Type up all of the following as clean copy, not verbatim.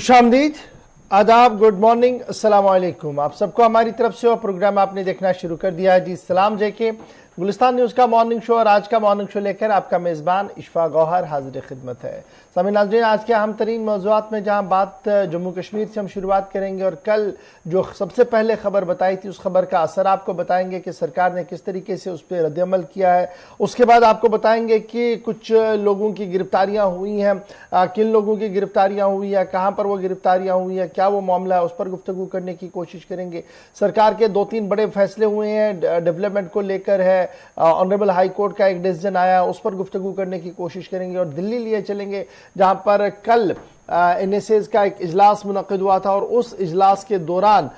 खुशामदीद, आदाब, good morning, अस्सलाम वालेकुम। आप सबको हमारी तरफ से और प्रोग्राम आपने देखना शुरू कर दिया है जी। सलाम जेके गुलिस्तान न्यूज़ का मॉर्निंग शो और आज का मॉर्निंग शो लेकर आपका मेज़बान इशफा गौहर हाजिर खिदमत है। सभी नाज़रीन, आज के अहम तरीन मौज़ूआत में जहां बात जम्मू कश्मीर से हम शुरुआत करेंगे और कल जो सबसे पहले खबर बताई थी उस खबर का असर आपको बताएंगे कि सरकार ने किस तरीके से उस पर रद्दअमल किया है। उसके बाद आपको बताएंगे कि कुछ लोगों की गिरफ्तारियां हुई हैं, किन लोगों की गिरफ्तारियां हुई है, कहां पर वो गिरफ्तारियां हुई है, क्या वो मामला है, उस पर गुफ्तगू करने की कोशिश करेंगे। सरकार के 2-3 बड़े फैसले हुए हैं, डेवलपमेंट को लेकर है, ऑनरेबल हाई कोर्ट का एक डिसीजन आया, उस पर गुफ्तगू करने की कोशिश करेंगे और दिल्ली लिए चलेंगे जहां पर कल NSAs का एक इजलास मुनक्किद हुआ था और उस इजलास के दौरान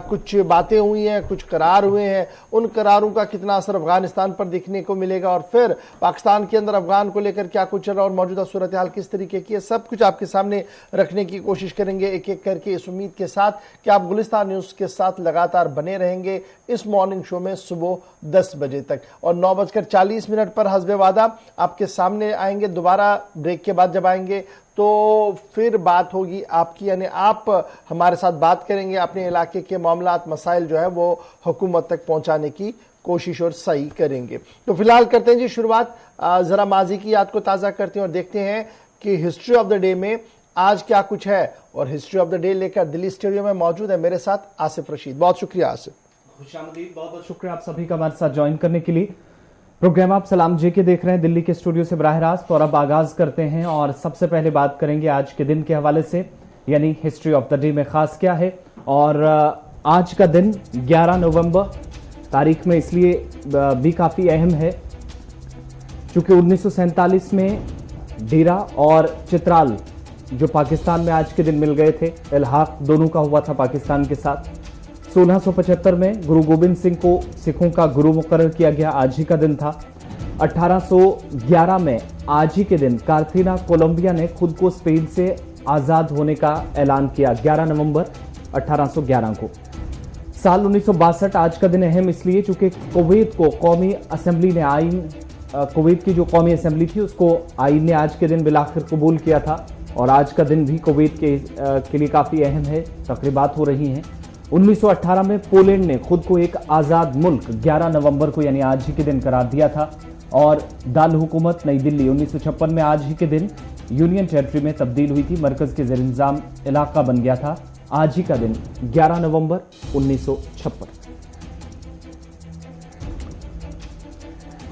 कुछ बातें हुई हैं, कुछ करार हुए हैं। उन करारों का कितना असर अफगानिस्तान पर देखने को मिलेगा और फिर पाकिस्तान के अंदर अफगान को लेकर क्या कुछ चल रहा है और मौजूदा सूरत हाल किस तरीके की है, सब कुछ आपके सामने रखने की कोशिश करेंगे एक एक करके, इस उम्मीद के साथ कि आप गुलिस्तान न्यूज़ के साथ लगातार बने रहेंगे इस मॉर्निंग शो में सुबह 10 बजे तक। और 9:40 पर हस्बे वादा आपके सामने आएंगे दोबारा ब्रेक के बाद। जब आएंगे तो फिर बात होगी आपकी, यानी आप हमारे साथ बात करेंगे, अपने इलाके के मामलात मसाइल जो है वो हुकूमत तक पहुंचाने की कोशिश और सही करेंगे। तो फिलहाल करते हैं जी शुरुआत, जरा माजी की याद को ताज़ा करते हैं और देखते हैं कि हिस्ट्री ऑफ द डे में आज क्या कुछ है। और हिस्ट्री ऑफ द डे लेकर दिल्ली स्टूडियो में मौजूद है मेरे साथ आसिफ रशीद। बहुत शुक्रिया आसिफ। खुशामदीद, बहुत बहुत शुक्रिया आप सभी का हमारे साथ ज्वाइन करने के लिए। प्रोग्राम आप सलाम जेके देख रहे हैं दिल्ली के स्टूडियो से बराह रास्त और अब आगाज करते हैं और सबसे पहले बात करेंगे आज के दिन के हवाले से, यानी हिस्ट्री ऑफ द डे में खास क्या है। और आज का दिन 11 नवंबर तारीख में इसलिए भी काफी अहम है क्योंकि 1947 में डेरा और चित्राल जो पाकिस्तान में आज के दिन मिल गए थे, इल्हाक दोनों का हुआ था पाकिस्तान के साथ। 1675 में गुरु गोबिंद सिंह को सिखों का गुरु मुकर्रर किया गया, आज ही का दिन था। 1811 में आज ही के दिन कार्थिना कोलंबिया ने खुद को स्पेन से आजाद होने का ऐलान किया, 11 नवंबर 1811 को। साल 1962 आज का दिन अहम इसलिए चूंकि कुवैत को कौमी असेंबली ने आइन, कुवैत की जो कौमी असेंबली थी उसको आइन ने आज के दिन बिलाखिर कबूल किया था और आज का दिन भी कुवैत के लिए काफी अहम है, तकरीबात हो रही हैं। 1918 में पोलैंड ने खुद को एक आजाद मुल्क 11 नवंबर को यानी आज ही के दिन करार दिया था और दारुल हुकूमत नई दिल्ली 1956 में आज ही के दिन यूनियन टेरिटरी में तब्दील हुई थी, मरकज के ज़ेर इंतज़ाम इलाका बन गया था। आज ही का दिन 11 नवंबर 1956।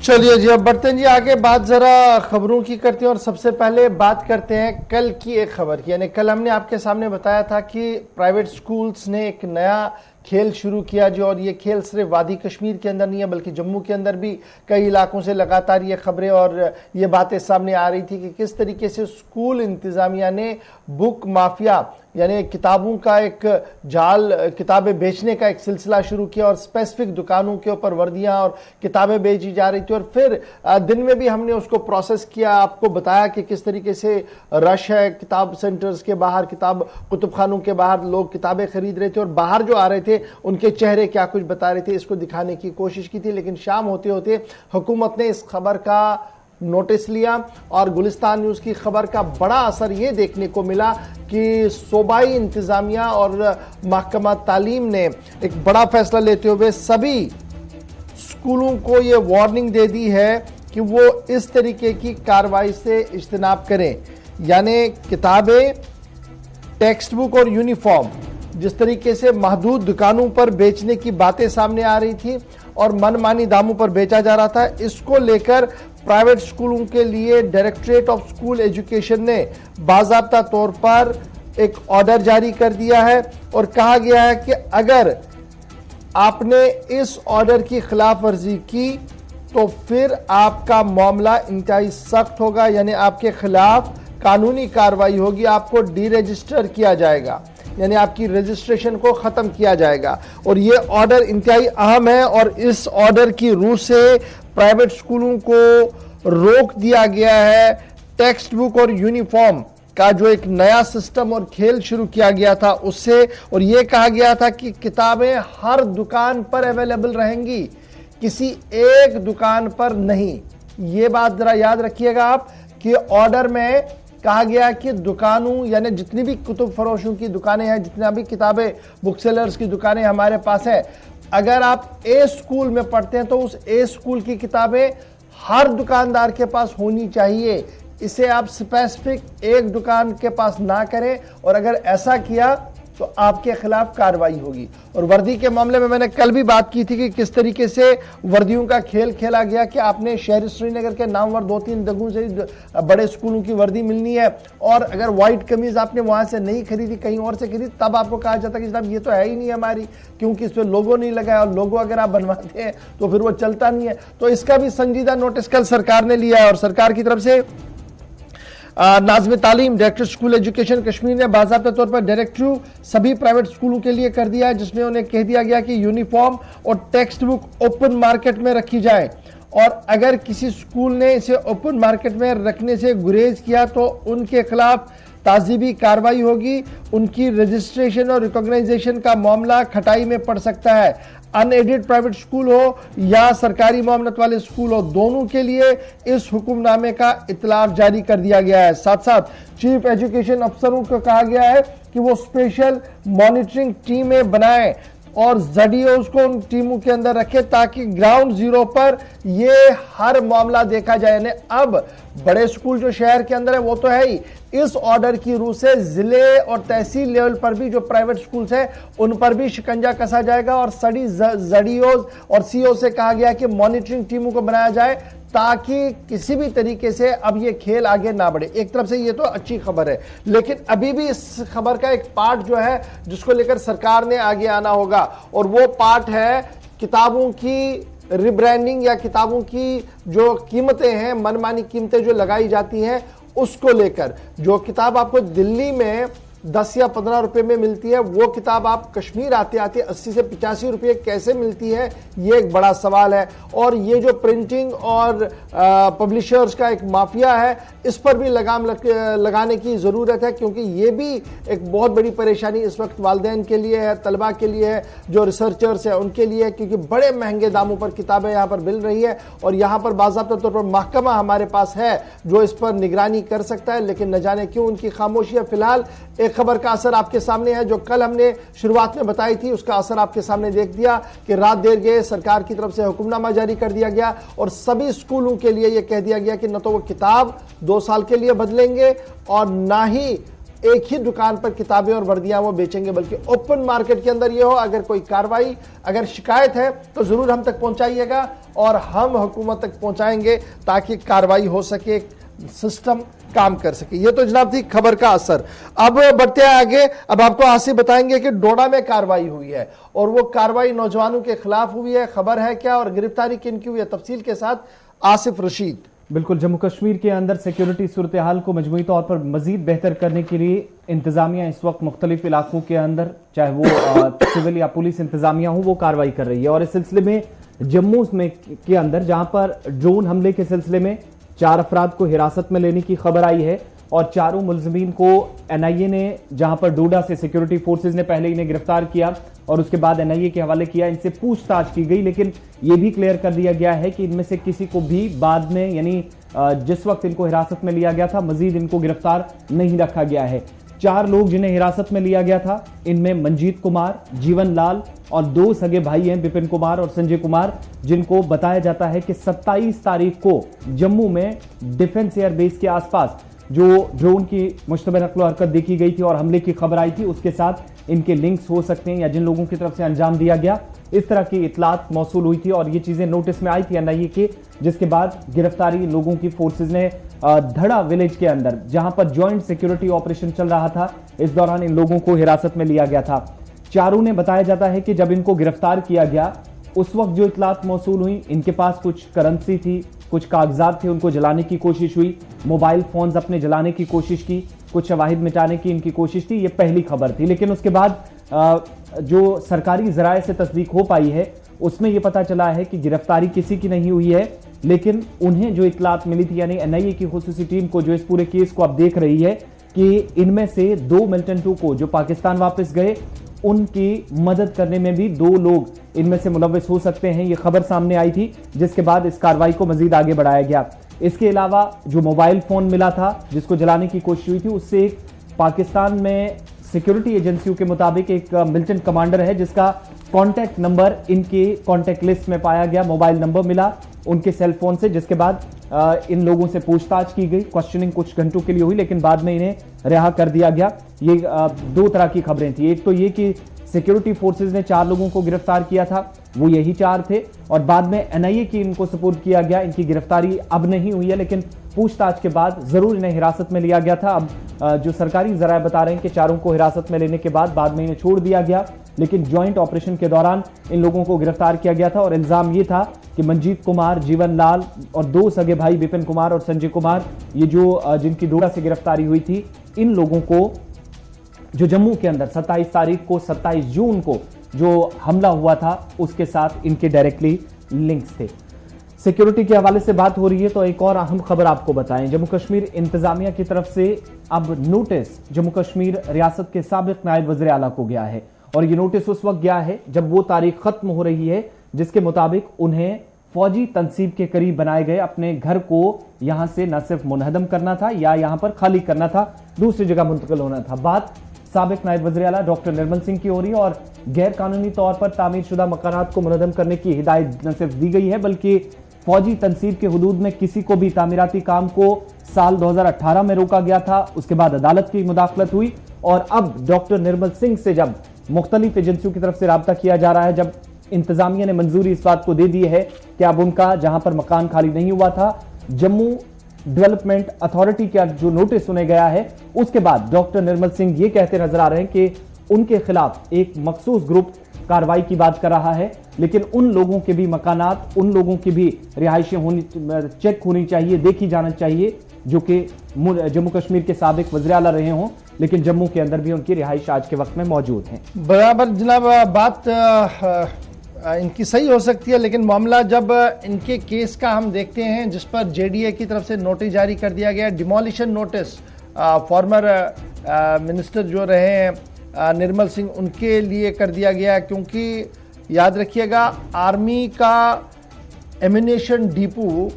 चलिए जी, अब बढ़ते हैं जी आगे, बात जरा खबरों की करते हैं और सबसे पहले बात करते हैं कल की एक खबर की। यानी कल हमने आपके सामने बताया था कि प्राइवेट स्कूल्स ने एक नया खेल शुरू किया जी, और ये खेल सिर्फ वादी कश्मीर के अंदर नहीं है बल्कि जम्मू के अंदर भी कई इलाकों से लगातार ये खबरें और ये बातें सामने आ रही थी कि किस तरीके से स्कूल इंतजामिया ने बुक माफिया यानी किताबों का एक जाल, किताबें बेचने का एक सिलसिला शुरू किया और स्पेसिफिक दुकानों के ऊपर वर्दियां और किताबें बेची जा रही थी। और फिर दिन में भी हमने उसको प्रोसेस किया, आपको बताया कि किस तरीके से रश है किताब सेंटर्स के बाहर, किताब कुतुब खानों के बाहर लोग किताबें खरीद रहे थे और बाहर जो आ रहे थे उनके चेहरे क्या कुछ बता रहे थे, इसको दिखाने की कोशिश की थी। लेकिन शाम होते होते हुकूमत ने इस खबर का नोटिस लिया और गुलिस्तान न्यूज़ की खबर का बड़ा असर ये देखने को मिला कि सूबाई इंतजामिया और महकमा तालीम ने एक बड़ा फैसला लेते हुए सभी स्कूलों को ये वार्निंग दे दी है कि वो इस तरीके की कार्रवाई से इज्तनाब करें। यानी किताबें, टेक्स्ट बुक और यूनिफॉर्म जिस तरीके से महदूद दुकानों पर बेचने की बातें सामने आ रही थी और मनमानी दामों पर बेचा जा रहा था, इसको लेकर प्राइवेट स्कूलों के लिए डायरेक्टरेट ऑफ स्कूल एजुकेशन ने बाज़ाब्ता तौर पर एक ऑर्डर जारी कर दिया है और कहा गया है कि अगर आपने इस ऑर्डर की खिलाफ वर्जी की तो फिर आपका मामला इंतहाई सख्त होगा, यानी आपके खिलाफ कानूनी कार्रवाई होगी, आपको डीरजिस्टर किया जाएगा, यानी आपकी रजिस्ट्रेशन को खत्म किया जाएगा। और ये ऑर्डर इंतहाई अहम है और इस ऑर्डर की रूह से प्राइवेट स्कूलों को रोक दिया गया है टेक्स्ट बुक और यूनिफॉर्म का जो एक नया सिस्टम और खेल शुरू किया गया था उससे। और यह कहा गया था कि किताबें हर दुकान पर अवेलेबल रहेंगी, किसी एक दुकान पर नहीं। ये बात जरा याद रखिएगा आप कि ऑर्डर में कहा गया कि दुकानों यानी जितनी भी कुतुब फरोशों की दुकानें हैं, जितना भी किताबें बुक सेलर्स की दुकानें हमारे पास है, अगर आप ए स्कूल में पढ़ते हैं तो उस ए स्कूल की किताबें हर दुकानदार के पास होनी चाहिए। इसे आप स्पेसिफिक एक दुकान के पास ना करें, और अगर ऐसा किया तो आपके खिलाफ कार्रवाई होगी। और वर्दी के मामले में मैंने कल भी बात की थी कि किस तरीके से वर्दियों का खेल खेला गया कि आपने शहरी श्रीनगर के नामवर 2-3 जगहों से बड़े स्कूलों की वर्दी मिलनी है, और अगर व्हाइट कमीज आपने वहां से नहीं खरीदी, कहीं और से खरीदी, तब आपको कहा जाता कि साहब ये तो है ही नहीं हमारी, क्योंकि इस पर लोगो नहीं लगा है, और लोगो अगर आप बनवाते हैं तो फिर वो चलता नहीं है। तो इसका भी संजीदा नोटिस कल सरकार ने लिया है, और सरकार की तरफ से नाज़िम तालीम डायरेक्टर स्कूल एजुकेशन कश्मीर ने बाज़ाब्ता तौर पर डायरेक्टिव सभी प्राइवेट स्कूलों के लिए कर दिया है, जिसमें उन्हें कह दिया गया कि यूनिफॉर्म और टेक्स्ट बुक ओपन मार्केट में रखी जाए, और अगर किसी स्कूल ने इसे ओपन मार्केट में रखने से गुरेज किया तो उनके खिलाफ ताज़ीबी कार्रवाई होगी। उनकी रजिस्ट्रेशन और रिकॉग्नाइजेशन का मामला खटाई में पड़ सकता है। अनएडेड प्राइवेट स्कूल हो या सरकारी मामलत वाले स्कूल हो, दोनों के लिए इस हुक्मनामे का इतलाक जारी कर दिया गया है। साथ साथ चीफ एजुकेशन अफसरों को कहा गया है कि वो स्पेशल मॉनिटरिंग टीमें बनाएं और जडीओज को उन टीमों के अंदर रखे, ताकि ग्राउंड जीरो पर ये हर मामला देखा जाए। यानी अब बड़े स्कूल जो शहर के अंदर है वो तो है ही, इस ऑर्डर की रूह से जिले और तहसील लेवल पर भी जो प्राइवेट स्कूल्स हैं उन पर भी शिकंजा कसा जाएगा, और सड़ी जडीओज और सीओ से कहा गया कि मॉनिटरिंग टीमों को बनाया जाए, ताकि किसी भी तरीके से अब ये खेल आगे ना बढ़े। एक तरफ से ये तो अच्छी खबर है, लेकिन अभी भी इस खबर का एक पार्ट जो है जिसको लेकर सरकार ने आगे आना होगा, और वो पार्ट है किताबों की रिब्रांडिंग या किताबों की जो कीमतें हैं, मनमानी कीमतें जो लगाई जाती हैं, उसको लेकर। जो किताब आपको दिल्ली में 10 या 15 रुपए में मिलती है, वो किताब आप कश्मीर आते आते 80 से 85 रुपए कैसे मिलती है, ये एक बड़ा सवाल है। और ये जो प्रिंटिंग और पब्लिशर्स का एक माफिया है, इस पर भी लगाम लगाने की ज़रूरत है, क्योंकि ये भी एक बहुत बड़ी परेशानी इस वक्त वालिदैन के लिए है, तलबा के लिए है, जो रिसर्चर्स है उनके लिए है, क्योंकि बड़े महंगे दामों पर किताबें यहाँ पर मिल रही है, और यहाँ पर बाज़ाब्ता तौर पर महकमा हमारे पास है जो इस पर निगरानी कर सकता है, लेकिन न जाने क्यों उनकी खामोशी है। फिलहाल एक खबर का असर आपके सामने है, जो कल हमने शुरुआत में बताई थी, उसका असर आपके सामने देख दिया कि रात देर गए सरकार की तरफ से हुक्मनामा जारी कर दिया गया, और सभी स्कूलों के लिए यह कह दिया गया कि न तो वो किताब 2 साल के लिए बदलेंगे, और ना ही एक ही दुकान पर किताबें और वर्दियां वो बेचेंगे, बल्कि ओपन मार्केट के अंदर ये हो। अगर कोई कार्रवाई, अगर शिकायत है तो जरूर हम तक पहुंचाइएगा, और हम हुकूमत तक पहुंचाएंगे ताकि कार्रवाई हो सके, सिस्टम काम कर सके। ये तो जनाब थी खबर का असर। अब बढ़ते हैं आगे। अब आपको आसिफ बताएंगे कि डोडा में कार्रवाई हुई है, और वो कार्रवाई नौजवानों के खिलाफ हुई है। खबर है क्या और गिरफ्तारी किन की हुई है, तफसील के साथ आसिफ रशीद। बिल्कुल, जम्मू कश्मीर के अंदर सिक्योरिटी सूरत हाल को मजमूई तौर पर मजीद बेहतर करने के लिए इंतजामिया इस वक्त मुख्तलिफ इलाकों के अंदर, चाहे वो सिविल या पुलिस इंतजामिया हो, वो कार्रवाई कर रही है। और इस सिलसिले में जम्मू में के अंदर जहां पर ड्रोन हमले के सिलसिले में 4 अफराद को हिरासत में लेने की खबर आई है, और चारों मुलजमीन को एनआईए ने, जहां पर डोडा से सिक्योरिटी फोर्सेज ने पहले इन्हें गिरफ्तार किया और उसके बाद एनआईए के हवाले किया, इनसे पूछताछ की गई, लेकिन यह भी क्लियर कर दिया गया है कि इनमें से किसी को भी बाद में, यानी जिस वक्त इनको हिरासत में लिया गया था, मजीद इनको गिरफ्तार नहीं रखा गया है। 4 लोग जिन्हें हिरासत में लिया गया था, इनमें मंजीत कुमार, जीवन लाल और 2 सगे भाई हैं, विपिन कुमार और संजय कुमार, जिनको बताया जाता है कि 27 तारीख को जम्मू में डिफेंस एयरबेस के आसपास जो ड्रोन की मुश्तबह नकलो हरकत देखी गई थी और हमले की खबर आई थी, उसके साथ इनके लिंक्स हो सकते हैं, या जिन लोगों की तरफ से अंजाम दिया गया, इस तरह की इतलात मौसूल हुई थी और ये चीजें नोटिस में आई थी एनआईए के, जिसके बाद गिरफ्तारी लोगों की फोर्सेज ने धड़ा विलेज के अंदर, जहां पर ज्वाइंट सिक्योरिटी ऑपरेशन चल रहा था, इस दौरान इन लोगों को हिरासत में लिया गया था। चारों ने बताया जाता है कि जब इनको गिरफ्तार किया गया, उस वक्त जो इतलात मौसूल हुई, इनके पास कुछ करेंसी थी, कुछ कागजात थे, उनको जलाने की कोशिश हुई, मोबाइल फोन्स अपने जलाने की कोशिश की, कुछ शवाहिद मिटाने की इनकी कोशिश थी। ये पहली खबर थी, लेकिन उसके बाद जो सरकारी जराये से तस्दीक हो पाई है, उसमें यह पता चला है कि गिरफ्तारी किसी की नहीं हुई है, लेकिन उन्हें जो इतलात मिली थी, यानी एनआईए की खुसूसी टीम को, जो इस पूरे केस को अब देख रही है, कि इनमें से 2 मिलिटेंट को जो पाकिस्तान वापस गए, उनकी मदद करने में भी 2 लोग इनमें से मुलव्विस हो सकते हैं। ये खबर सामने आई थी, जिसके बाद इस कार्रवाई को मजीद आगे बढ़ाया गया। इसके अलावा जो मोबाइल फोन मिला था जिसको जलाने की कोशिश हुई थी, उससे एक पाकिस्तान में सिक्योरिटी एजेंसियों के मुताबिक एक मिलिटेंट कमांडर है जिसका कॉन्टैक्ट नंबर इनके कॉन्टैक्ट लिस्ट में पाया गया, मोबाइल नंबर मिला उनके सेल फोन से, जिसके बाद इन लोगों से पूछताछ की गई, क्वेश्चनिंग कुछ घंटों के लिए हुई, लेकिन बाद में इन्हें रिहा कर दिया गया। ये दो तरह की खबरें थी। एक तो ये कि सिक्योरिटी फोर्सेस ने 4 लोगों को गिरफ्तार किया था, वो यही 4 थे, और बाद में एनआईए की इनको सपोर्ट किया गया। इनकी गिरफ्तारी अब नहीं हुई है, लेकिन पूछताछ के बाद जरूर इन्हें हिरासत में लिया गया था। अब जो सरकारी जराये बता रहे हैं कि 4 को हिरासत में लेने के बाद में इन्हें छोड़ दिया गया, लेकिन ज्वाइंट ऑपरेशन के दौरान इन लोगों को गिरफ्तार किया गया था। और इल्जाम ये था कि मंजीत कुमार, जीवन लाल और 2 सगे भाई विपिन कुमार और संजय कुमार, ये जो जिनकी डोडा से गिरफ्तारी हुई थी, इन लोगों को जो जम्मू के अंदर 27 तारीख को 27 जून को जो हमला हुआ था उसके साथ इनके डायरेक्टली लिंक्स थे। सिक्योरिटी के हवाले से बात हो रही है तो एक और अहम खबर आपको बताएं। जम्मू कश्मीर इंतजामिया की तरफ से अब नोटिस जम्मू कश्मीर रियासत के साबिक नायब वज़ीर आला को गया है, और ये नोटिस उस वक्त गया है जब वो तारीख खत्म हो रही है जिसके मुताबिक उन्हें फौजी तंसीब के करीब बनाए गए अपने घर को यहां से न सिर्फ मुनहदम करना था या यहां पर खाली करना था, दूसरी जगह मुंतकिल होना था। बात साबिक नायब वज़ीर आला डॉक्टर निर्मल सिंह की हो रही है, और गैर कानूनी तौर पर तामीर शुदा मकानात को मुनहदम करने की हिदायत न सिर्फ दी गई है बल्कि फौजी तंसीब के हुदूद में किसी को भी तामीराती काम को साल 2018 में रोका गया था। उसके बाद अदालत की मुदाखलत हुई, और अब डॉक्टर निर्मल सिंह से जब मुख्तलिफ एजेंसियों की तरफ से राब्ता किया जा रहा है, जब इंतजामिया ने मंजूरी इस बात को दे दी है कि अब उनका जहां पर मकान खाली नहीं हुआ था, जम्मू डेवलपमेंट अथॉरिटी का जो नोटिस सुने गया है, उसके बाद डॉक्टर निर्मल सिंह ये कहते नजर आ रहे हैं कि उनके खिलाफ एक मखसूस ग्रुप कार्रवाई की बात कर रहा है, लेकिन उन लोगों के भी मकानात, उन लोगों की भी रिहाइशें होनी, चेक होनी चाहिए, देखी जाना चाहिए, जो कि जम्मू कश्मीर के साबिक वज़ीर आला रहे हों, लेकिन जम्मू के अंदर भी उनकी रिहाइश आज के वक्त में मौजूद है। बराबर जनाब, बात इनकी सही हो सकती है, लेकिन मामला जब इनके केस का हम देखते हैं जिस पर जेडीए की तरफ से नोटिस जारी कर दिया गया, डिमोलिशन नोटिस, फॉर्मर मिनिस्टर जो रहे हैं निर्मल सिंह, उनके लिए कर दिया गया, क्योंकि याद रखिएगा आर्मी का एमिनेशन डिपो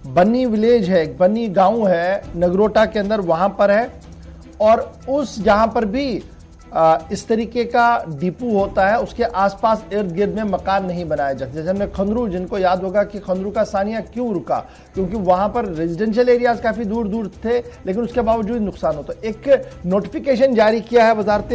बन्नी विलेज है, बन्नी गांव है नगरोटा के अंदर, वहां पर है, और उस जहां पर भी इस तरीके का डिपो होता है उसके आसपास इर्द गिर्द में मकान नहीं बनाए जाते। जैसे हमने खंदरू, जिनको याद होगा कि खंदरू का सानिया क्यों रुका, क्योंकि वहां पर रेजिडेंशियल एरियाज काफी दूर दूर थे, लेकिन उसके बावजूद नुकसान होता। एक नोटिफिकेशन जारी किया है वजारत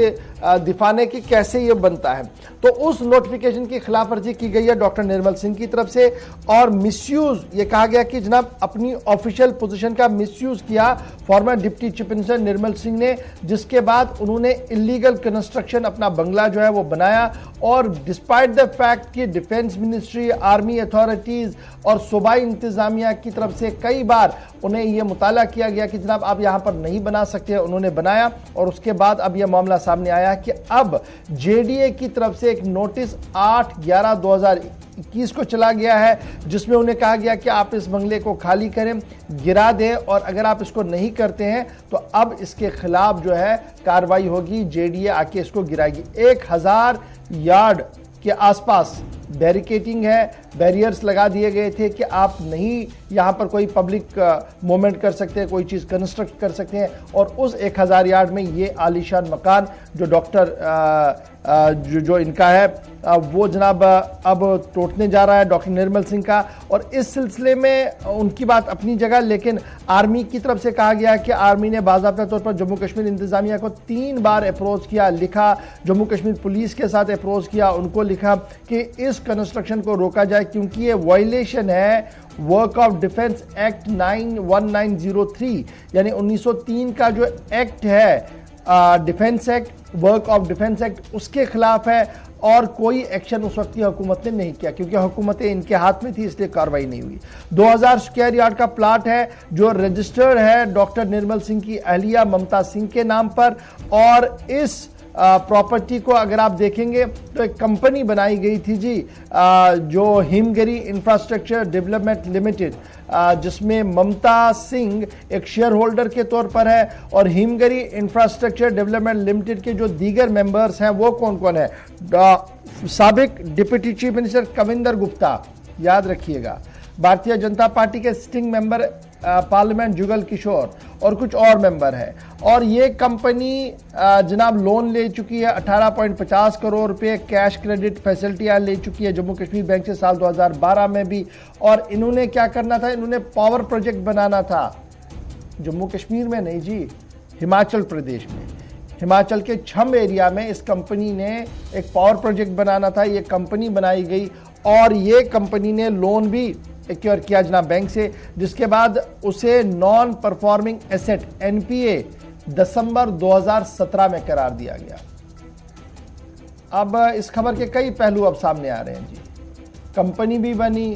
दिफा ने कि कैसे ये बनता है, तो उस नोटिफिकेशन की खिलाफ वर्जी की गई है डॉक्टर निर्मल सिंह की तरफ से, और मिसयूज, ये कहा गया कि जनाब अपनी ऑफिशियल पोजीशन का मिसयूज किया farmer deputy chief minister Nirmal Singh ने, जिसके बाद उन्होंने इलीगल कंस्ट्रक्शन अपना बंगला जो है वो बनाया, और डिस्पाइट द फैक्ट कि डिफेंस मिनिस्ट्री, आर्मी अथॉरिटीज और सूबाई इंतजामिया की तरफ से कई बार उन्हें यह मुताला किया गया कि जनाब आप यहां पर नहीं बना सकते, उन्होंने बनाया, और उसके बाद अब यह मामला सामने आया कि अब जेडीए की तरफ से एक नोटिस 8/11/2021 को चला गया है, जिसमें उन्हें कहा गया कि आप इस बंगले को खाली करें, गिरा दें, और अगर आप इसको नहीं करते हैं तो अब इसके खिलाफ जो है कार्रवाई होगी, जेडीए आके इसको गिराएगी। 1000 यार्ड के आसपास बैरिकेटिंग है, बैरियर्स लगा दिए गए थे कि आप नहीं यहां पर कोई पब्लिक मूवमेंट कर सकते हैं, कोई चीज कंस्ट्रक्ट कर सकते हैं, और उस 1000 यार्ड में ये आलीशान मकान जो डॉक्टर जो इनका है वो जनाब अब टूटने जा रहा है डॉक्टर निर्मल सिंह का। और इस सिलसिले में उनकी बात अपनी जगह, लेकिन आर्मी की तरफ से कहा गया कि आर्मी ने बाज़ाब्ता तौर पर जम्मू कश्मीर इंतजामिया को 3 बार अप्रोच किया, लिखा, जम्मू कश्मीर पुलिस के साथ अप्रोच किया, उनको लिखा कि इस कंस्ट्रक्शन को रोका जाए, क्योंकि ये वायलेशन है वर्क ऑफ डिफेंस एक्ट 1903, यानी 1903 का जो एक्ट है defence act, work of defence act, उसके खिलाफ है, और कोई एक्शन उस वक्त की हुकूमत ने नहीं किया, क्योंकि हुकूमतें इनके हाथ में थी, इसलिए कार्रवाई नहीं हुई। 2000 स्क्वायर यार्ड का प्लाट है जो रजिस्टर्ड है डॉक्टर निर्मल सिंह की अहलिया ममता सिंह के नाम पर, और इस प्रॉपर्टी को अगर आप देखेंगे तो एक कंपनी बनाई गई थी जी, जो हिमगिरी इंफ्रास्ट्रक्चर डेवलपमेंट लिमिटेड, जिसमें ममता सिंह एक शेयर होल्डर के तौर पर है, और हिमगिरी इंफ्रास्ट्रक्चर डेवलपमेंट लिमिटेड के जो दीगर मेंबर्स हैं वो कौन कौन है, साबिक deputy chief minister Kavinder Gupta, याद रखिएगा, भारतीय जनता पार्टी के sitting member parliament Jugal Kishore और कुछ और मेंबर हैं। और ये कंपनी जनाब लोन ले चुकी है 18.50 करोड़ रुपए, कैश क्रेडिट फैसिलिटियां ले चुकी है जम्मू कश्मीर बैंक से साल 2012 में भी। और इन्होंने क्या करना था, इन्होंने पावर प्रोजेक्ट बनाना था जम्मू कश्मीर में नहीं जी, हिमाचल प्रदेश में। हिमाचल के छम एरिया में इस कंपनी ने एक पावर प्रोजेक्ट बनाना था। ये कंपनी बनाई गई और ये कंपनी ने लोन भी एक्योर किया जनाब बैंक से, जिसके बाद उसे नॉन परफॉर्मिंग एसेट एनपीए दिसंबर 2017 में करार दिया गया। अब इस खबर के कई पहलू अब सामने आ रहे हैं जी। कंपनी भी बनी,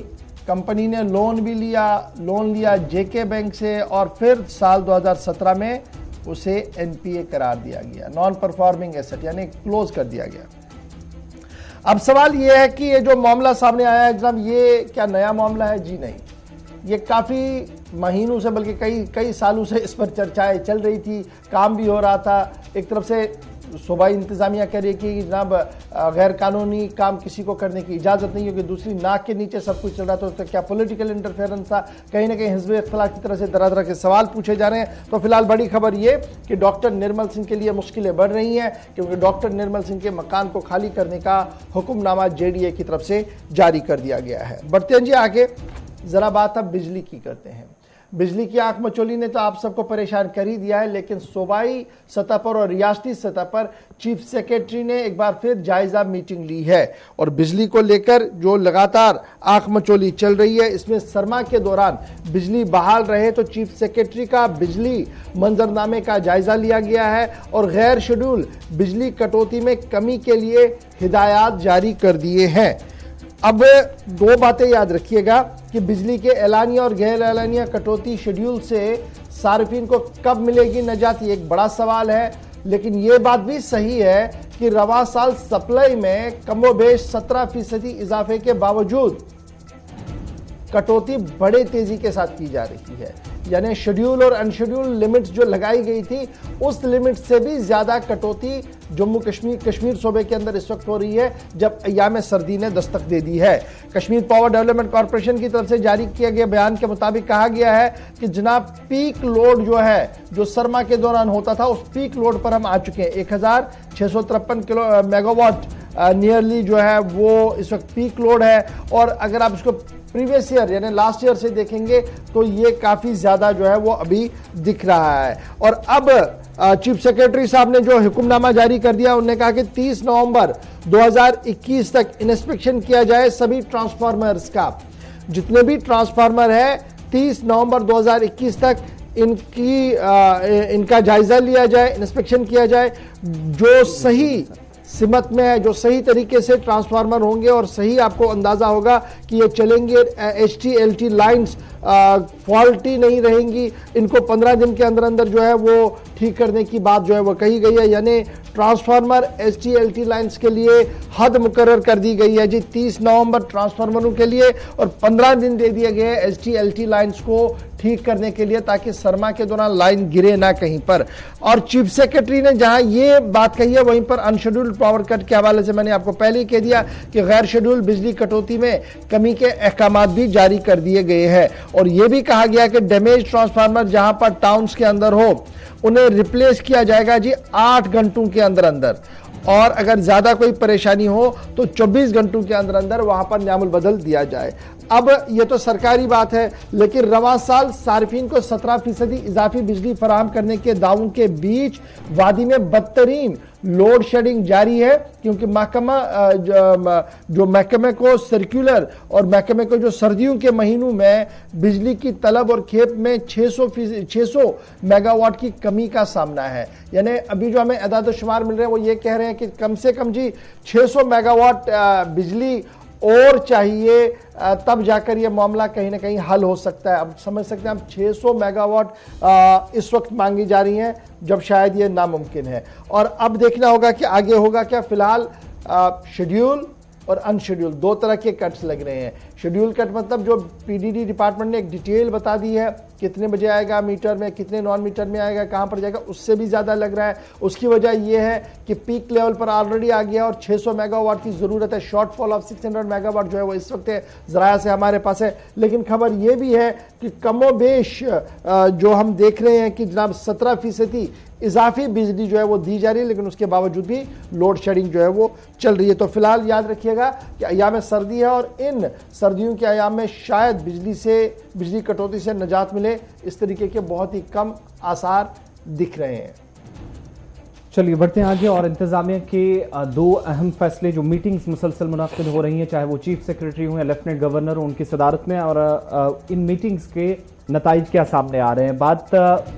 कंपनी ने लोन भी लिया जेके बैंक से और फिर साल 2017 में उसे एनपीए करार दिया गया, नॉन परफॉर्मिंग एसेट यानी क्लोज कर दिया गया। अब सवाल यह है कि ये जो मामला सामने आया है जनाब, ये क्या नया मामला है? जी नहीं, ये काफ़ी महीनों से बल्कि कई सालों से इस पर चर्चाएं चल रही थी, काम भी हो रहा था। एक तरफ से सूबाई इंतजामिया कह रही है कि जनाब गैर कानूनी काम किसी को करने की इजाज़त नहीं होगी, दूसरी नाक के नीचे सब कुछ चल रहा था। तो क्या पॉलिटिकल इंटरफेरेंस था? कहीं ना कहीं हिज़्ब इख्तिलाफ की तरह से तरह तरह के सवाल पूछे जा रहे हैं। तो फिलहाल बड़ी खबर ये कि डॉक्टर निर्मल सिंह के लिए मुश्किलें बढ़ रही हैं, क्योंकि डॉक्टर निर्मल सिंह के मकान को खाली करने का हुक्मनामा जेडीए की तरफ से जारी कर दिया गया है। बढ़ते हैं जी आगे, जरा बात अब बिजली की करते हैं। बिजली की आंख मचोली ने तो आप सबको परेशान कर ही दिया है, लेकिन सूबाई सतह पर और रियासती सतह पर चीफ सेक्रेटरी ने एक बार फिर जायजा मीटिंग ली है। और बिजली को लेकर जो लगातार आंख मचोली चल रही है, इसमें सरमा के दौरान बिजली बहाल रहे तो चीफ सेक्रेटरी का बिजली मंजरनामे का जायजा लिया गया है और गैर शेड्यूल बिजली कटौती में कमी के लिए हिदायत जारी कर दिए हैं। अब दो बातें याद रखिएगा कि बिजली के एलानिया और गैर एलानिया कटौती शेड्यूल से सार्फिन को कब मिलेगी निजात, ये एक बड़ा सवाल है। लेकिन ये बात भी सही है कि रवा साल सप्लाई में कमोबेश 17% इजाफे के बावजूद कटौती बड़े तेजी के साथ की जा रही है। यानी शेड्यूल और अनशेड्यूल लिमिट्स जो लगाई गई थी, उस लिमिट से भी ज्यादा कटौती जम्मू कश्मीर सूबे के अंदर इस वक्त हो रही है, जब अय्याम सर्दी ने दस्तक दे दी है। कश्मीर पावर डेवलपमेंट कॉर्पोरेशन की तरफ से जारी किया गया बयान के मुताबिक कहा गया है कि जनाब पीक लोड जो है, जो सरमा के दौरान होता था, उस पीक लोड पर हम आ चुके हैं। 1653 मेगावाट नियरली जो है वो इस वक्त पीक लोड है। और अगर आप इसको प्रीवियस ईयर यानी लास्ट ईयर से देखेंगे तो ये काफी ज्यादा जो है वो अभी दिख रहा है। और अब चीफ सेक्रेटरी साहब ने जो हुक्मनामा जारी कर दिया, उन्होंने कहा कि 30 नवंबर 2021 तक इंस्पेक्शन किया जाए सभी ट्रांसफार्मर्स का। जितने भी ट्रांसफार्मर है 30 नवंबर 2021 तक इनका जायजा लिया जाए, इंस्पेक्शन किया जाए। जो सही सिमत में है, जो सही तरीके से ट्रांसफार्मर होंगे और सही आपको अंदाजा होगा कि ये चलेंगे, HT-LT लाइंस फॉल्टी नहीं रहेंगी, इनको 15 दिन के अंदर अंदर जो है वो ठीक करने की बात जो है वो कही गई है। यानी ट्रांसफार्मर HT-LT लाइंस के लिए हद मुकर्रर कर दी गई है जी 30 नवंबर ट्रांसफार्मरों के लिए, और 15 दिन दे दिए गए HT-LT लाइंस को ठीक करने के लिए, ताकि सरमा के दौरान लाइन गिरे ना कहीं पर। और चीफ सेक्रेटरी ने जहां ये बात कही है, वहीं पर अनशेड्यूल्ड पावर कट के हवाले से मैंने आपको पहले ही कह दिया कि गैर शेड्यूल बिजली कटौती में कमी के अहकाम भी जारी कर दिए गए हैं। और यह भी कहा गया कि डैमेज ट्रांसफार्मर जहां पर टाउन्स के अंदर हो, उन्हें रिप्लेस किया जाएगा जी 8 घंटों के अंदर अंदर। और अगर ज्यादा कोई परेशानी हो तो 24 घंटों के अंदर अंदर वहां पर न्यामुल बदल दिया जाए। अब ये तो सरकारी बात है, लेकिन रवा साल सार्फिन को 17% इजाफी बिजली फराहम करने के दावों के बीच वादी में बदतरीन लोड शेडिंग जारी है, क्योंकि महकमा जो महकमे को सर्कुलर और महकमे को जो सर्दियों के महीनों में बिजली की तलब और खेप में 600 मेगावाट की कमी का सामना है। यानी अभी जो हमें अदाद शुमार मिल रहे हैं वो ये कह रहे हैं कि कम से कम जी 600 मेगावाट बिजली और चाहिए, तब जाकर ये मामला कहीं ना कहीं हल हो सकता है। अब समझ सकते हैं आप 600 मेगावाट इस वक्त मांगी जा रही हैं, जब शायद ये नामुमकिन है। और अब देखना होगा कि आगे होगा क्या। फिलहाल शेड्यूल और अनशेड्यूल दो तरह के कट्स लग रहे हैं। शेड्यूल कट मतलब जो पीडीडी डिपार्टमेंट ने एक डिटेल बता दी है, कितने बजे आएगा मीटर में, कितने नॉन मीटर में आएगा, कहां पर जाएगा, उससे भी ज्यादा लग रहा है। उसकी वजह यह है कि पीक लेवल पर ऑलरेडी आ गया और 600 मेगावाट की जरूरत है। शॉर्टफॉल ऑफ 600 मेगावाट जो है वो इस वक्त जराया से हमारे पास है। लेकिन खबर यह भी है कि कमोबेश जो हम देख रहे हैं कि जनाब 17% इजाफी बिजली जो है वो दी जा रही है, लेकिन उसके बावजूद भी लोड शेडिंग जो है वो चल रही है। तो फिलहाल याद रखिएगा कि अयाम सर्दी है और इन सर्दियों के अयाम में शायद बिजली कटौती से निजात मिले, इस तरीके के बहुत ही कम आसार दिख रहे हैं। चलिए बढ़ते हैं आगे और इंतजामिया के दो अहम फैसले जो मीटिंग्स मुसलसल मुनाकिद हो रही हैं, चाहे वो चीफ सेक्रेटरी हो या लेफ्टिनेंट गवर्नर हो, उनकी सदारत में, और इन मीटिंग्स के नताइज क्या सामने आ रहे हैं। बात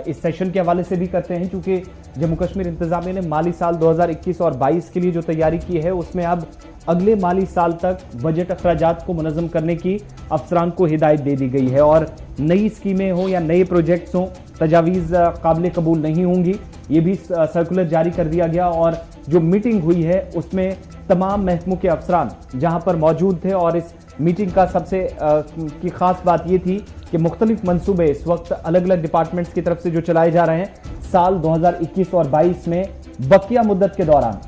इस सेशन के हवाले से भी करते हैं, क्योंकि जम्मू कश्मीर इंतजामिया ने माली साल 2021 और 22 के लिए जो तैयारी की है उसमें अब अगले माली साल तक बजट अखराजात को मुनज़्ज़म करने की अफसरान को हिदायत दे दी गई है। और नई स्कीमें हो या नए प्रोजेक्ट्स हों, तजावीज़ काबिल कबूल नहीं होंगी, ये भी सर्कुलर जारी कर दिया गया। और जो मीटिंग हुई है उसमें तमाम महकमों के अफसरान जहां पर मौजूद थे, और इस मीटिंग का सबसे की खास बात ये थी कि मुख्तलिफ मंसूबे इस वक्त अलग अलग डिपार्टमेंट्स की तरफ से जो चलाए जा रहे हैं, साल 2021 और 22 में बकिया मुद्दत के दौरान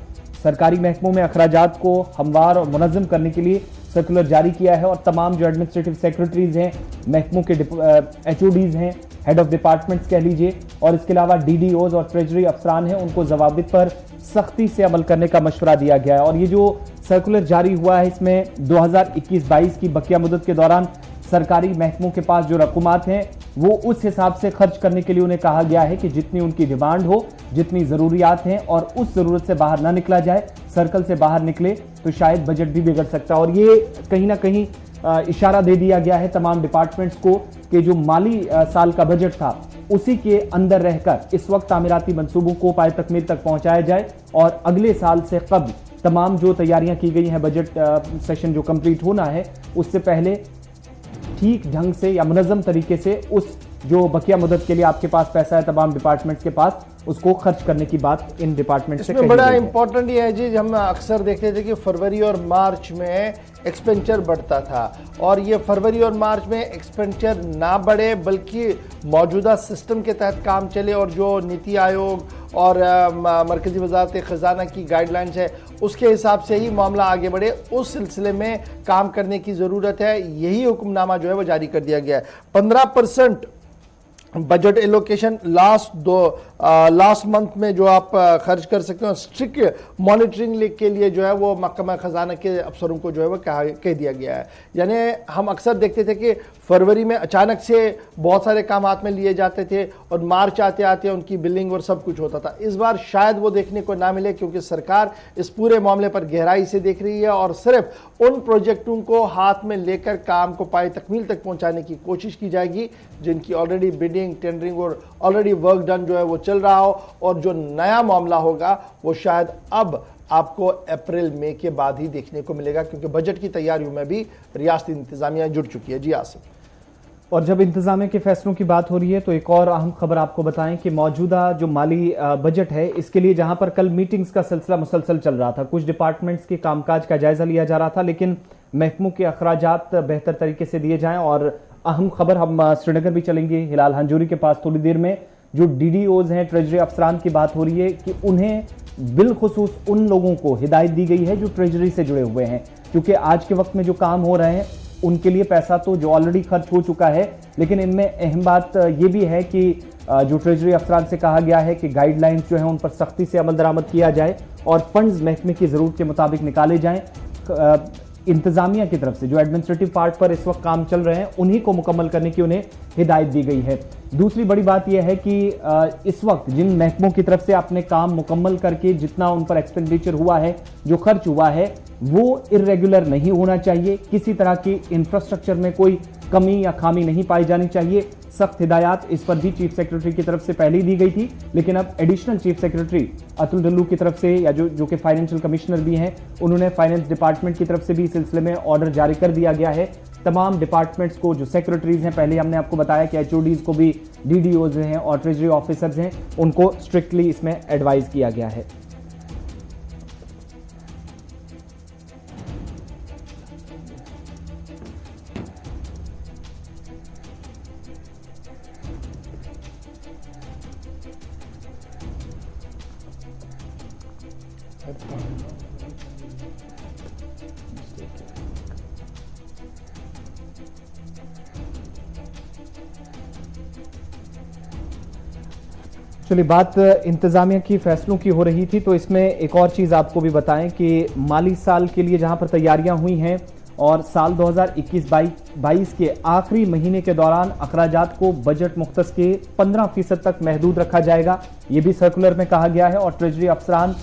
सरकारी महकमों में अखराजात को हमवार और मुनज़्ज़म करने के लिए सर्कुलर जारी किया है। और तमाम जो एडमिनिस्ट्रेटिव सेक्रेटरीज हैं, महकमों के HODs हैं, हेड ऑफ डिपार्टमेंट्स कह लीजिए, और इसके अलावा DDOs और ट्रेजरी अफसरान हैं, उनको जवाबित पर सख्ती से अमल करने का मशवरा दिया गया है। और ये जो सर्कुलर जारी हुआ है इसमें 2021-22 की बकिया मुद्दत के दौरान सरकारी महकमों के पास जो रकूमात हैं वो उस हिसाब से खर्च करने के लिए उन्हें कहा गया है कि जितनी उनकी डिमांड हो, जितनी ज़रूरियात हैं, और उस ज़रूरत से बाहर ना निकला जाए। सर्कल से बाहर निकले तो शायद बजट भी बिगड़ सकता है। और ये कहीं ना कहीं इशारा दे दिया गया है तमाम डिपार्टमेंट्स को कि जो माली साल का बजट था उसी के अंदर रहकर इस वक्त तामीराती मंसूबों को पाए तकमील तक पहुंचाया जाए, और अगले साल से कबल तमाम जो तैयारियां की गई हैं, बजट सेशन जो कंप्लीट होना है उससे पहले ठीक ढंग से या मुनज़्ज़म तरीके से उस जो बकिया मदद के लिए आपके पास पैसा है तमाम डिपार्टमेंट्स के पास, उसको खर्च करने की बात इन डिपार्टमेंट से इसमें बड़ा इंपॉर्टेंट ये है जी, हम अक्सर देखते थे कि फरवरी और मार्च में एक्सपेंचर बढ़ता था, और ये फरवरी और मार्च में एक्सपेंचर ना बढ़े बल्कि मौजूदा सिस्टम के तहत काम चले, और जो नीति आयोग और मरकजी वजारत खजाना की गाइडलाइंस है उसके हिसाब से ही मामला आगे बढ़े, उस सिलसिले में काम करने की ज़रूरत है। यही हुक्मनामा जो है वो जारी कर दिया गया है। 15% बजट एलोकेशन लास्ट मंथ में जो आप खर्च कर सकते हो, स्ट्रिक्ट मॉनिटरिंग के लिए जो है वो महकमा खजाना के अफसरों को जो है वो कह दिया गया है। यानी हम अक्सर देखते थे कि फरवरी में अचानक से बहुत सारे काम हाथ में लिए जाते थे और मार्च आते आते उनकी बिलिंग और सब कुछ होता था। इस बार शायद वो देखने को ना मिले, क्योंकि सरकार इस पूरे मामले पर गहराई से देख रही है और सिर्फ उन प्रोजेक्टों को हाथ में लेकर काम को पाए तकमील तक पहुंचाने की कोशिश की जाएगी जिनकी ऑलरेडी बिडिंग, टेंडरिंग और ऑलरेडी वर्क डन जो है वो चल रहा हो। और जो नया मामला होगा वो शायद अब आपको अप्रैल मई के बाद ही देखने को मिलेगा, क्योंकि बजट की तैयारियों में भी रियासती इंतजामिया जुड़ चुकी है। जी आसिफ। और जब इंतजामिया के फैसलों की बात हो रही है तो एक और अहम खबर आपको बताएं कि मौजूदा जो माली बजट है इसके लिए जहां पर कल मीटिंग्स का सिलसिला मुसलसल चल रहा था, कुछ डिपार्टमेंट्स के कामकाज का जायजा लिया जा रहा था, लेकिन महकमों के अखराजात बेहतर तरीके से दिए जाएं। और अहम खबर, हम श्रीनगर भी चलेंगे हिलाल हंजूरी के पास थोड़ी देर में। जो DDOs हैं, ट्रेजरी अफसरान की बात हो रही है कि उन्हें बिलखुसूस उन लोगों को हिदायत दी गई है जो ट्रेजरी से जुड़े हुए हैं, क्योंकि आज के वक्त में जो काम हो रहे हैं उनके लिए पैसा तो जो ऑलरेडी खर्च हो चुका है, लेकिन इनमें अहम बात ये भी है कि जो ट्रेजरी अफसरान से कहा गया है कि गाइडलाइंस जो है उन पर सख्ती से अमल दरामद किया जाए और फंड्स महकमे की जरूरत के मुताबिक निकाले जाएं। इंतजामिया की तरफ से जो एडमिनिस्ट्रेटिव पार्ट पर इस वक्त काम चल रहे हैं उन्हीं को मुकम्मल करने की उन्हें हिदायत दी गई है। दूसरी बड़ी बात यह है कि इस वक्त जिन महकमों की तरफ से अपने काम मुकम्मल करके जितना उन पर एक्सपेंडिचर हुआ है, जो खर्च हुआ है, वो इर्रेगुलर नहीं होना चाहिए। किसी तरह की इंफ्रास्ट्रक्चर में कोई कमी या खामी नहीं पाई जानी चाहिए। सख्त हिदायत इस पर भी चीफ सेक्रेटरी की तरफ से पहले ही दी गई थी, लेकिन अब एडिशनल चीफ सेक्रेटरी अतुल डल्लू की तरफ से या जो कि फाइनेंशियल कमिश्नर भी हैं, उन्होंने फाइनेंस डिपार्टमेंट की तरफ से भी इस सिलसिले में ऑर्डर जारी कर दिया गया है। तमाम डिपार्टमेंट्स को जो सेक्रेटरीज हैं, पहले हमने आपको बताया कि HODs को भी, DDOs हैं और ट्रेजरी ऑफिसर्स हैं, उनको स्ट्रिक्टली इसमें एडवाइज किया गया है। चलिए, बात इंतजामिया की फैसलों की हो रही थी, तो इसमें एक और चीज आपको भी बताएं कि माली साल के लिए जहां पर तैयारियां हुई हैं और साल 2021-22 के आखिरी महीने के दौरान अखराजात को बजट मुख्तस के 15% तक महदूद रखा जाएगा। ये भी सर्कुलर में कहा गया है और ट्रेजरी अफसरान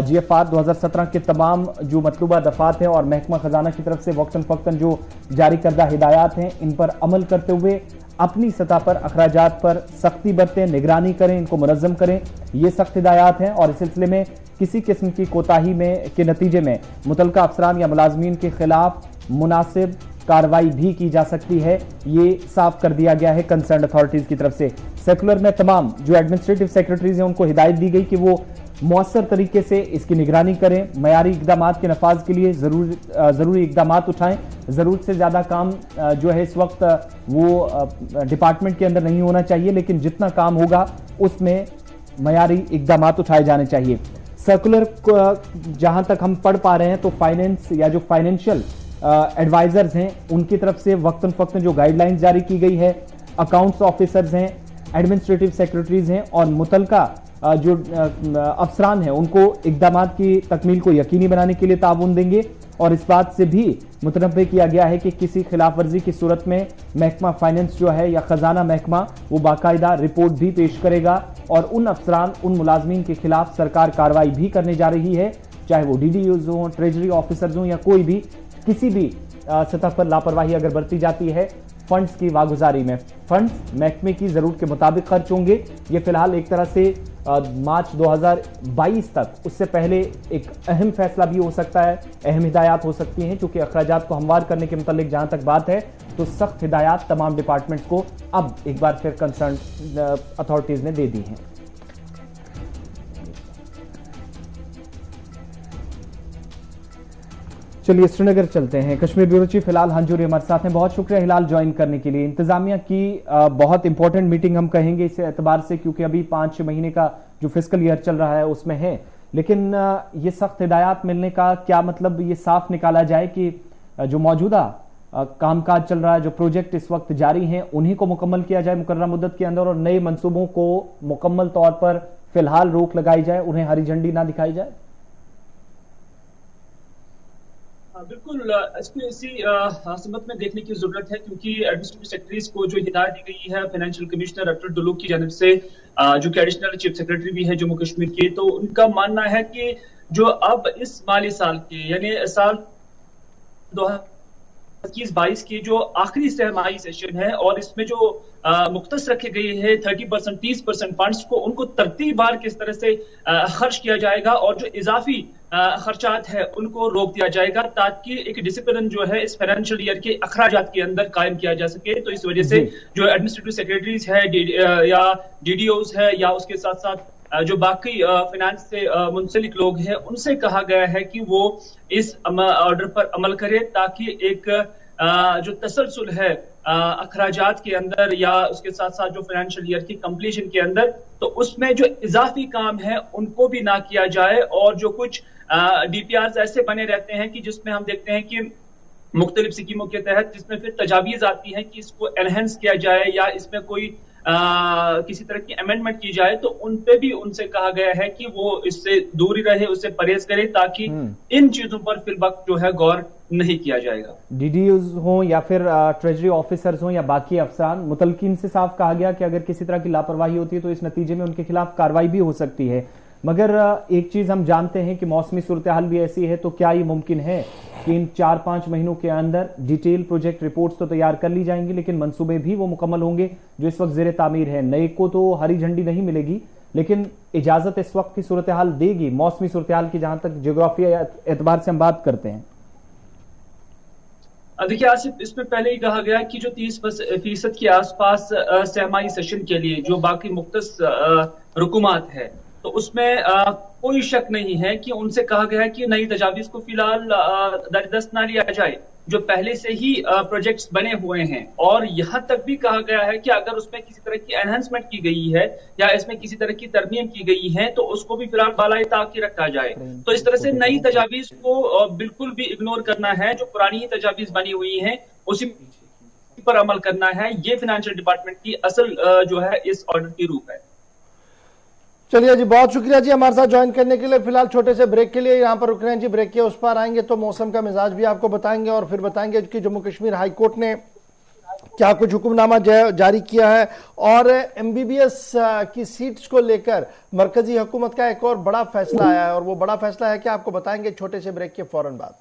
GFR 2017 के तमाम जो मतलूबा दफात हैं और महकमा खजाना की तरफ से वक्तन फक्तन जो जारी करदा हिदायत हैं, इन पर अमल करते हुए अपनी सतह पर अखराजात पर सख्ती बरतें, निगरानी करें, इनको मुनज़्ज़म करें। ये सख्त हिदायत हैं और इस सिलसिले में किसी किस्म की कोताही में के नतीजे में मुतलका अफसरान या मुलाजमीन के खिलाफ मुनासिब कार्रवाई भी की जा सकती है। ये साफ कर दिया गया है कंसर्न अथॉरिटीज की तरफ से। सर्कुलर में तमाम जो एडमिनिस्ट्रेटिव सेक्रेटरीज हैं उनको हिदायत दी गई कि वो मौसर तरीके से इसकी निगरानी करें, मयारी इकदाम के नफाज के लिए जरूरी इकदाम उठाएं। जरूरत से ज्यादा काम जो है इस वक्त वो डिपार्टमेंट के अंदर नहीं होना चाहिए, लेकिन जितना काम होगा उसमें मयारी इकदाम उठाए जाने चाहिए। सर्कुलर जहां तक हम पढ़ पा रहे हैं तो फाइनेंस या जो फाइनेंशियल एडवाइजर्स हैं उनकी तरफ से वक्तन फक्तन जो गाइडलाइंस जारी की गई है, अकाउंट्स ऑफिसर्स हैं, एडमिनिस्ट्रेटिव सेक्रेटरीज हैं और मुतलका जो अफसरान हैं उनको इकदाम की तकमील को यकीनी बनाने के लिए ताउन देंगे। और इस बात से भी मुतनब्बे किया गया है कि किसी खिलाफ वर्जी की सूरत में महकमा फाइनेंस जो है या खजाना महकमा वो बाकायदा रिपोर्ट भी पेश करेगा और उन अफसरान, उन मुलाजमीन के खिलाफ सरकार कार्रवाई भी करने जा रही है, चाहे वो DDOs हों, ट्रेजरी ऑफिसर्स हों या कोई भी किसी भी सतह पर लापरवाही अगर बरती जाती है फंड्स की वागुजारी में। फंड्स महकमे की जरूरत के मुताबिक खर्च होंगे। ये फिलहाल एक तरह से मार्च 2022 तक, उससे पहले एक अहम फैसला भी हो सकता है, अहम हिदायत हो सकती हैं, क्योंकि अखराजात को हमवार करने के मुतालिक जहां तक बात है तो सख्त हिदायत तमाम डिपार्टमेंट्स को अब एक बार फिर कंसर्न अथॉरिटीज ने दे दी हैं। चलिए श्रीनगर चलते हैं। कश्मीर ब्यूरो चीफ हिलाल हंजूरी हमारे साथ हैं। बहुत शुक्रिया हिलाल ज्वाइन करने के लिए। इंतजामिया की बहुत इंपॉर्टेंट मीटिंग हम कहेंगे इस एतबार से क्योंकि अभी 5 महीने का जो फिस्कल ईयर चल रहा है उसमें है, लेकिन ये सख्त हिदायत मिलने का क्या मतलब ये साफ निकाला जाए कि जो मौजूदा कामकाज चल रहा है, जो प्रोजेक्ट इस वक्त जारी हैं, उन्हीं को मुकम्मल किया जाए मुकर्रर मुद्दत के अंदर और नए मंसूबों को मुकम्मल तौर पर फिलहाल रोक लगाई जाए, उन्हें हरी झंडी ना दिखाई जाए। बिल्कुल, इसको इसी समत में देखने की जरूरत है क्योंकि एडमिनिस्ट्रेटिव सेक्रेटरीज को जो हिदायत दी गई है फाइनेंशियल कमिश्नर डॉक्टर डुलूक की जानिब से, जो कि एडिशनल चीफ सेक्रेटरी भी है जम्मू कश्मीर के, तो उनका मानना है कि जो अब इस माली साल के यानी साल 2021-22 की जो आखिरी सहमाही सेशन है और इसमें जो मुख्तस रखे गए हैं 30%, 30% फंड्स को उनको तरतीबवार किस तरह से खर्च किया जाएगा और जो इजाफी खर्चात है उनको रोक दिया जाएगा ताकि एक डिसिप्लिन जो है इस फाइनेंशियल ईयर के अखराजात के अंदर कायम किया जा सके। तो इस वजह से जो एडमिनिस्ट्रेटिव सेक्रेटरीज है या DDOs है या उसके साथ साथ जो बाकी फाइनेंस से मुंसलिक लोग हैं उनसे कहा गया है कि वो इस ऑर्डर पर अमल करें ताकि एक जो तसलसल है अखराजात के अंदर या उसके साथ साथ जो फाइनेंशियल ईयर की कंप्लीशन के अंदर, तो उसमें जो इजाफी काम है उनको भी ना किया जाए। और जो कुछ DPRs ऐसे बने रहते हैं कि जिसमें हम देखते हैं कि मुख्तलिफ स्कीमों के तहत जिसमें फिर तजावीज आती हैं कि इसको एनहेंस किया जाए या इसमें कोई किसी तरह की अमेंडमेंट की जाए, तो उन पे भी उनसे कहा गया है कि वो इससे दूरी रहे, उससे परहेज करे ताकि इन चीजों पर फिल वक्त जो है गौर नहीं किया जाएगा। DDOs हों या फिर ट्रेजरी ऑफिसर्स हों या बाकी अफसरान, मुतलकिन से साफ कहा गया कि अगर किसी तरह की लापरवाही होती है तो इस नतीजे में उनके खिलाफ कार्रवाई भी हो सकती है। मगर एक चीज हम जानते हैं कि मौसमी सूरत हाल भी ऐसी है, तो क्या ये मुमकिन है कि इन 4-5 महीनों के अंदर डिटेल प्रोजेक्ट रिपोर्ट्स तो तैयार कर ली जाएंगी लेकिन मंसूबे भी वो मुकम्मल होंगे जो इस वक्त ज़ेरे तामीर है? नए को तो हरी झंडी नहीं मिलेगी लेकिन इजाजत इस वक्त की सूरत हाल देगी, मौसमी सूरत हाल की जहां तक जियोग्राफिया एतबार से हम बात करते हैं। देखिए आसिफ, इसमें पहले ही कहा गया कि जो 30% के आसपास सहमाही सेशन के लिए जो बाकी मुख्तस रुकुमात है तो उसमें कोई शक नहीं है कि उनसे कहा गया है कि नई तजावीज को फिलहाल दरदस्त ना लिया जाए। जो पहले से ही प्रोजेक्ट्स बने हुए हैं, और यहां तक भी कहा गया है कि अगर उसमें किसी तरह की एनहांसमेंट की गई है या इसमें किसी तरह की तरमीम की गई है तो उसको भी फिलहाल बालाए ताकी रखा जाए। तो इस तरह से नई तजावीज को बिल्कुल भी इग्नोर करना है, जो पुरानी ही तजावीज बनी हुई हैं उसी पर अमल करना है। ये फाइनेंशियल डिपार्टमेंट की असल जो है इस ऑर्डर की रूप है। चलिए जी, बहुत शुक्रिया जी हमारे साथ ज्वाइन करने के लिए। फिलहाल छोटे से ब्रेक के लिए यहाँ पर रुक रहे हैं जी। ब्रेक के उस पार आएंगे तो मौसम का मिजाज भी आपको बताएंगे और फिर बताएंगे कि जम्मू कश्मीर हाई कोर्ट ने क्या कुछ हुक्मनामा जारी किया है और एमबीबीएस की सीट्स को लेकर मरकजी हुकूमत का एक और बड़ा फैसला आया है, और वो बड़ा फैसला है कि आपको बताएंगे छोटे से ब्रेक के फौरन बाद।